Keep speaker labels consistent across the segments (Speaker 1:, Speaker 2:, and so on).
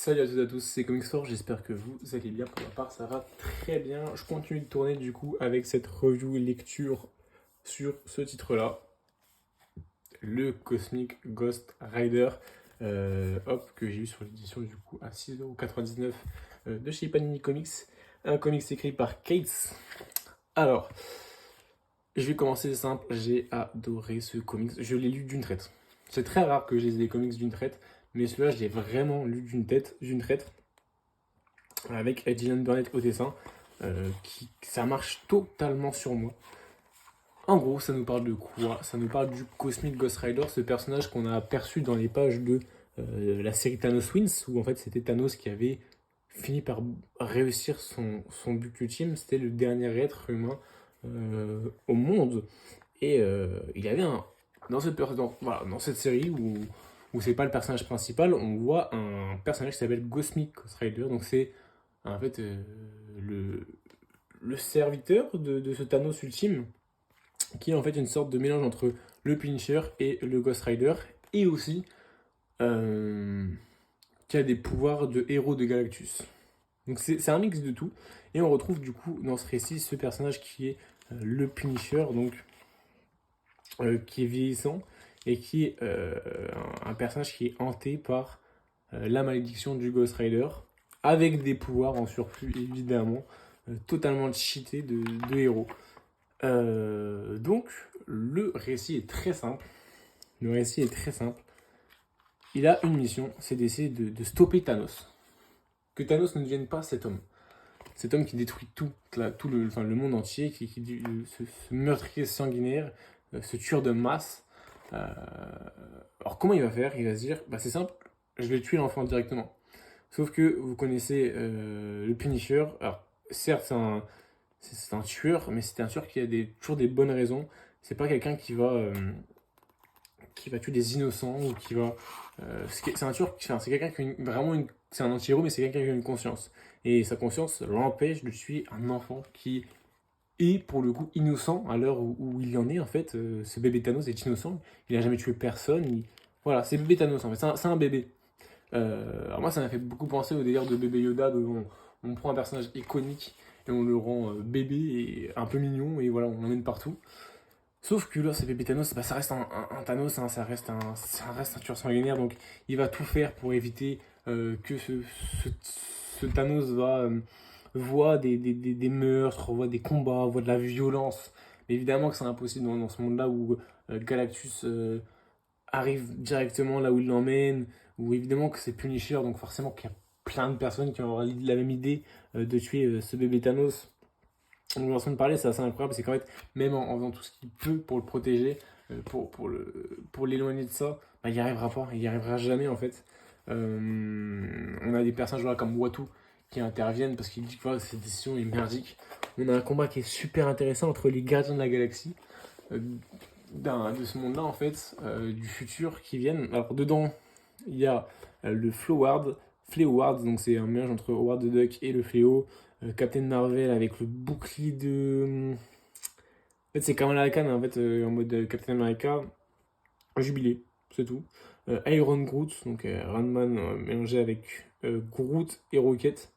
Speaker 1: Salut à toutes et à tous, c'est Comics4, j'espère que vous allez bien. Pour ma part, ça va très bien. Je continue de tourner du coup avec cette review lecture sur ce titre-là, le Cosmic Ghost Rider, que j'ai eu sur l'édition du coup à 6,99€ de chez Panini Comics. Un comics écrit par Cates. Alors, je vais commencer simple, j'ai adoré ce comics, je l'ai lu d'une traite. C'est très rare que j'ai des comics d'une traite, mais celui-là, je l'ai vraiment lu d'une traite, avec Dylan Burnett au dessin, ça marche totalement sur moi. En gros, ça nous parle de quoi? Ça nous parle du Cosmic Ghost Rider, ce personnage qu'on a aperçu dans les pages de la série Thanos Wins, où en fait c'était Thanos qui avait fini par réussir son but ultime, c'était le dernier être humain au monde. Et il y avait dans cette série où c'est pas le personnage principal, on voit un personnage qui s'appelle Cosmic Ghost Rider, donc c'est en fait le serviteur de ce Thanos ultime, qui est en fait une sorte de mélange entre le Punisher et le Ghost Rider, et aussi qui a des pouvoirs de héros de Galactus. Donc c'est un mix de tout, et on retrouve du coup dans ce récit ce personnage qui est le Punisher, donc qui est vieillissant, et qui est un personnage qui est hanté par la malédiction du Ghost Rider, avec des pouvoirs en surplus évidemment, totalement cheatés de héros. Donc le récit est très simple. Il a une mission, c'est d'essayer de stopper Thanos. Que Thanos ne devienne pas cet homme. Cet homme qui détruit tout le monde entier, ce meurtrier sanguinaire, ce tueur de masse. Alors comment il va faire? Il va se dire, bah c'est simple, je vais tuer l'enfant directement. Sauf que vous connaissez le Punisher. Alors certes c'est un tueur, mais c'est un tueur qui a toujours des bonnes raisons. C'est pas quelqu'un qui va tuer des innocents ou qui va. C'est un tueur, c'est quelqu'un qui a c'est un anti-héros, mais c'est quelqu'un qui a une conscience. Et sa conscience l'empêche de tuer un enfant qui est pour le coup innocent à l'heure où il en est en fait. Ce bébé Thanos est innocent, il n'a jamais tué personne. Voilà, c'est bébé Thanos en fait, c'est un bébé. Alors moi ça m'a fait beaucoup penser au délire de bébé Yoda, où on prend un personnage iconique et on le rend bébé et un peu mignon, et voilà, on l'emmène partout. Sauf que là, c'est bébé Thanos, bah, ça reste un Thanos, hein, ça reste un tueur sanguinaire, donc il va tout faire pour éviter que ce Thanos voit des meurtres, voit des combats, voit de la violence. Mais évidemment que c'est impossible dans ce monde-là où Galactus arrive directement là où il l'emmène, où évidemment que c'est Punisher, donc forcément qu'il y a plein de personnes qui vont avoir la même idée de tuer ce bébé Thanos. Donc, en train de parler, c'est assez incroyable, c'est qu'en fait, même en faisant tout ce qu'il peut pour le protéger, pour l'éloigner de ça, bah, il n'y arrivera pas, il n'y arrivera jamais en fait. On a des personnages voilà, comme Watu qui interviennent parce qu'il dit que voilà, cette décision est merdique. On a un combat qui est super intéressant entre les gardiens de la galaxie, de ce monde-là en fait, du futur qui viennent. Alors dedans, il y a le Fléau-Ward, donc c'est un mélange entre Howard the Duck et le Fléau. Captain Marvel avec le bouclier de. En fait, c'est Kamala Khan en fait, en mode Captain America, jubilé, c'est tout. Iron Groot, donc Iron Man mélangé avec Groot et Rocket,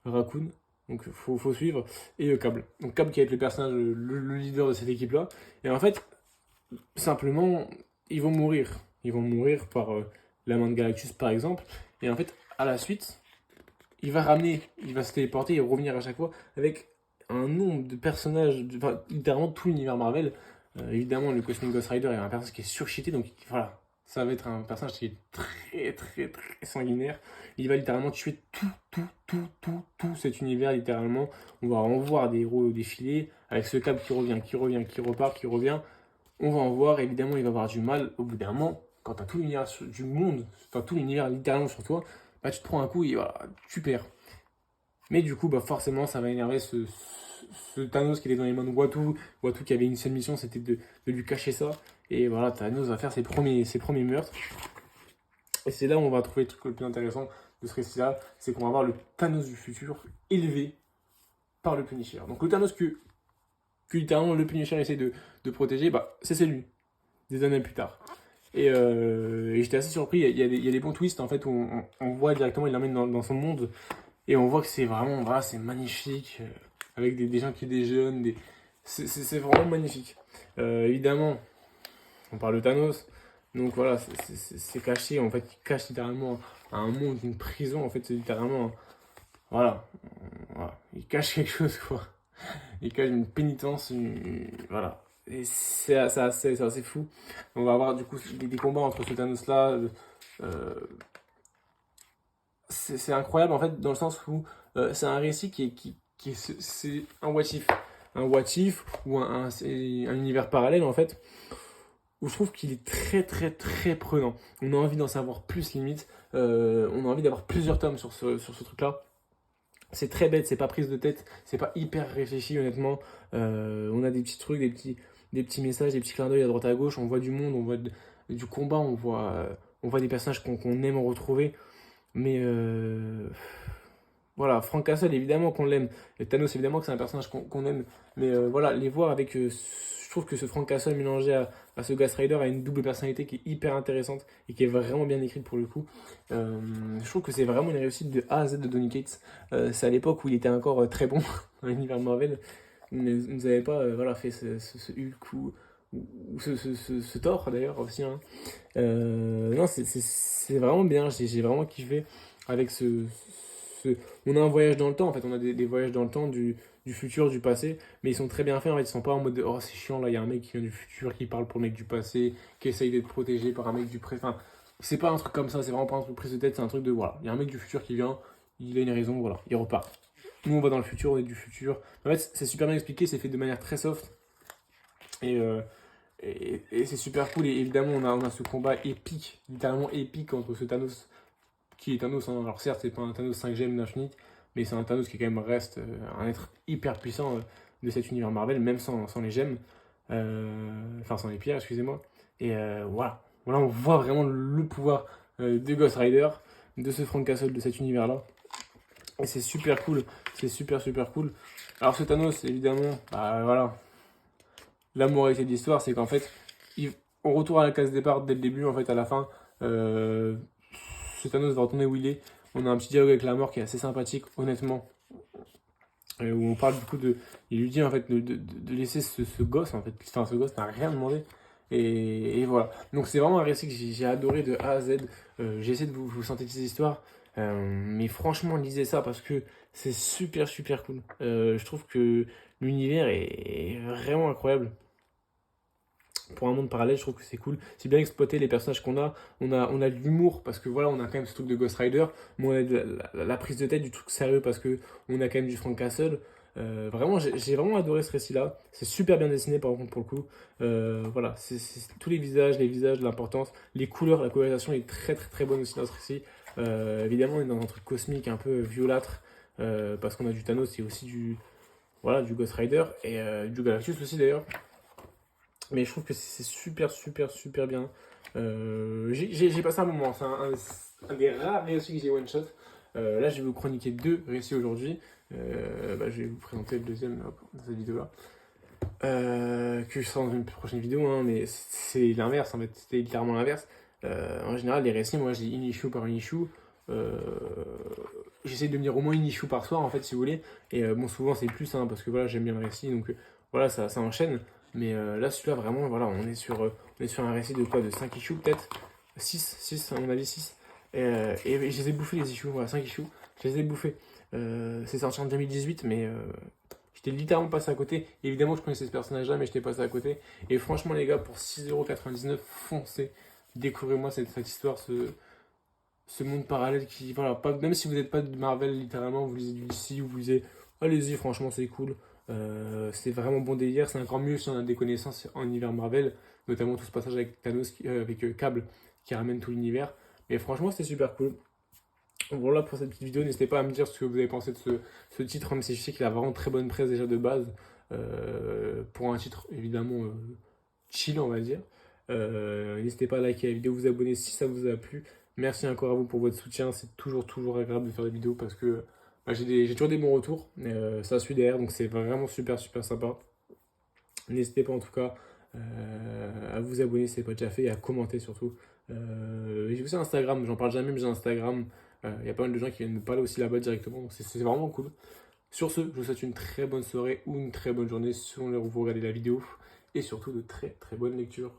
Speaker 1: Raccoon, donc faut suivre. Et Cable. Donc Cable qui va être le personnage, le leader de cette équipe-là. Et en fait, simplement, ils vont mourir. Ils vont mourir par la main de Galactus par exemple. Et en fait, à la suite, il va se téléporter et revenir à chaque fois avec un nombre de personnages, littéralement tout l'univers Marvel. Évidemment, le Cosmic Ghost Rider est un personnage qui est surcheaté, donc voilà, ça va être un personnage qui est très très très sanguinaire. Il va littéralement tuer tout cet univers, littéralement. On va en voir des héros défiler, avec ce câble qui repart, qui revient. On va en voir, évidemment, il va avoir du mal au bout d'un moment. Quand t'as tout l'univers du monde, tout l'univers littéralement sur toi, bah tu te prends un coup et voilà, tu perds. Mais du coup, bah forcément, ça va énerver ce Thanos qui était dans les mains de Watu. Watu qui avait une seule mission, c'était de lui cacher ça. Et voilà, Thanos va faire ses premiers meurtres. Et c'est là où on va trouver le truc le plus intéressant de ce récit-là, c'est qu'on va voir le Thanos du futur élevé par le Punisher. Donc le Thanos que littéralement le Punisher essaie de protéger, bah c'est lui, des années plus tard. Et j'étais assez surpris. Il y a des bons twists en fait où on voit directement, il l'emmène dans son monde. Et on voit que c'est vraiment, voilà, c'est magnifique. Avec des gens qui déjeunent. C'est vraiment magnifique. Évidemment, on parle de Thanos. Donc voilà, c'est caché. En fait, il cache littéralement un monde, une prison. En fait, c'est littéralement. Voilà. Voilà. Il cache quelque chose, quoi. Il cache une pénitence. Voilà. Et c'est assez fou. On va avoir du coup des combats entre ce Thanos-là. Euh, c'est incroyable en fait, dans le sens où c'est un récit c'est un what if. Un what if ou c'est un univers parallèle en fait, où je trouve qu'il est très très très prenant. On a envie d'en savoir plus limite. On a envie d'avoir plusieurs tomes sur ce truc-là. C'est très bête, c'est pas prise de tête, c'est pas hyper réfléchi honnêtement. On a des petits trucs, des petits messages, des petits clins d'œil à droite à gauche. On voit du monde, on voit du combat, on voit des personnages qu'on aime retrouver. Mais voilà, Frank Castle, évidemment qu'on l'aime. Et Thanos, évidemment que c'est un personnage qu'on aime. Mais voilà, les voir avec. Je trouve que ce Frank Castle mélangé à ce Ghost Rider a une double personnalité qui est hyper intéressante et qui est vraiment bien écrite pour le coup. Je trouve que c'est vraiment une réussite de A à Z de Donny Cates. C'est à l'époque où il était encore très bon dans l'univers Marvel. Il ne nous avait pas voilà, fait ce Hulk ou ce Thor d'ailleurs aussi. Hein. Non, c'est vraiment bien. J'ai vraiment kiffé avec ce- On a un voyage dans le temps, en fait. On a des voyages dans le temps du futur, du passé. Mais ils sont très bien faits, en fait. Ils sont pas en mode oh, c'est chiant, là, il y a un mec qui vient du futur, qui parle pour le mec du passé, qui essaye d'être protégé par un mec du présent. Enfin, c'est pas un truc comme ça. C'est vraiment pas un truc prise de tête. C'est un truc de voilà. Il y a un mec du futur qui vient, il a une raison, voilà, il repart. Nous, on va dans le futur, on est du futur. En fait, c'est super bien expliqué, c'est fait de manière très soft. Et, et c'est super cool. Et évidemment, on a ce combat épique, littéralement épique entre ce Thanos qui est Thanos. Hein. Alors, certes, c'est pas un Thanos 5 gemmes d'infini, mais c'est un Thanos qui, quand même, reste un être hyper puissant de cet univers Marvel, même sans les gemmes. Enfin, sans les pierres, excusez-moi. Et voilà. Voilà, on voit vraiment le pouvoir de Ghost Rider, de ce Frank Castle, de cet univers-là. Et c'est super cool. C'est super, super cool. Alors, ce Thanos, évidemment, bah voilà. La moralité de l'histoire, c'est qu'en fait, on retourne à la case départ dès le début, en fait, à la fin. Euh, ce Thanos va retourner où il est. On a un petit dialogue avec la mort qui est assez sympathique, honnêtement. Où on parle du coup de. Il lui dit en fait de laisser ce gosse, en fait. Enfin, ce gosse n'a rien demandé. Et voilà. Donc, c'est vraiment un récit que j'ai adoré de A à Z. J'ai essayé de vous synthétiser l'histoire. Mais franchement, lisez ça parce que c'est super, super cool. Je trouve que l'univers est vraiment incroyable pour un monde parallèle, je trouve que c'est cool. C'est bien exploité les personnages qu'on a. On a de l'humour parce que voilà, on a quand même ce truc de Ghost Rider. Mais on a de la prise de tête du truc sérieux parce que on a quand même du Frank Castle. Vraiment, j'ai vraiment adoré ce récit-là. C'est super bien dessiné par contre pour le coup. Voilà, tous les visages, l'importance, les couleurs, la colorisation est très très très bonne aussi dans ce récit. Évidemment, on est dans un truc cosmique un peu violâtre parce qu'on a du Thanos et aussi du Ghost Rider et du Galactus aussi d'ailleurs. Mais je trouve que c'est super, super, super bien. J'ai passé un moment. C'est un des rares récits que j'ai one shot. Là, je vais vous chroniquer deux récits aujourd'hui. Je vais vous présenter le deuxième hop, dans cette vidéo-là. Que je sors dans une prochaine vidéo, hein, mais c'est l'inverse en fait. C'était littéralement l'inverse. En général, les récits, moi, je lis une issue par une issue. Euh, J'essaie de me lire au moins une issue par soir, en fait, si vous voulez. Et bon, souvent, c'est plus, hein, parce que voilà, j'aime bien le récit. Donc voilà, ça enchaîne. Mais là, celui-là, vraiment, voilà, on est sur un récit de quoi? De 5 issues peut-être? 6 à mon avis, 6. Et je les ai bouffés les issues, voilà, 5 issues. Je les ai bouffés. C'est sorti en 2018, mais j'étais littéralement passé à côté. Évidemment, je connaissais ce personnage-là, mais j'étais passé à côté. Et franchement, les gars, pour 6,99€, foncez. Découvrez-moi cette histoire, ce monde parallèle qui, voilà, pas, même si vous n'êtes pas de Marvel, littéralement, vous lisez du DC, vous lisez, allez-y, franchement, c'est cool. C'est vraiment bon délire. C'est encore mieux si on a des connaissances en univers Marvel, notamment tout ce passage avec Thanos, avec Cable, qui ramène tout l'univers. Mais franchement, c'était super cool. Voilà pour cette petite vidéo. N'hésitez pas à me dire ce que vous avez pensé de ce titre, même si je sais qu'il a vraiment très bonne presse déjà de base. Pour un titre évidemment chill, on va dire. N'hésitez pas à liker la vidéo, vous abonner si ça vous a plu. Merci encore à vous pour votre soutien. C'est toujours agréable de faire des vidéos parce que j'ai toujours des bons retours. Ça suit derrière, donc c'est vraiment super sympa. N'hésitez pas en tout cas à vous abonner si ce n'est pas déjà fait et à commenter surtout. Et j'ai aussi Instagram, j'en parle jamais, mais j'ai Instagram. Il y a pas mal de gens qui viennent me parler aussi là-bas directement, donc c'est vraiment cool. Sur ce, je vous souhaite une très bonne soirée ou une très bonne journée selon l'heure où vous regardez la vidéo et surtout de très très bonnes lectures.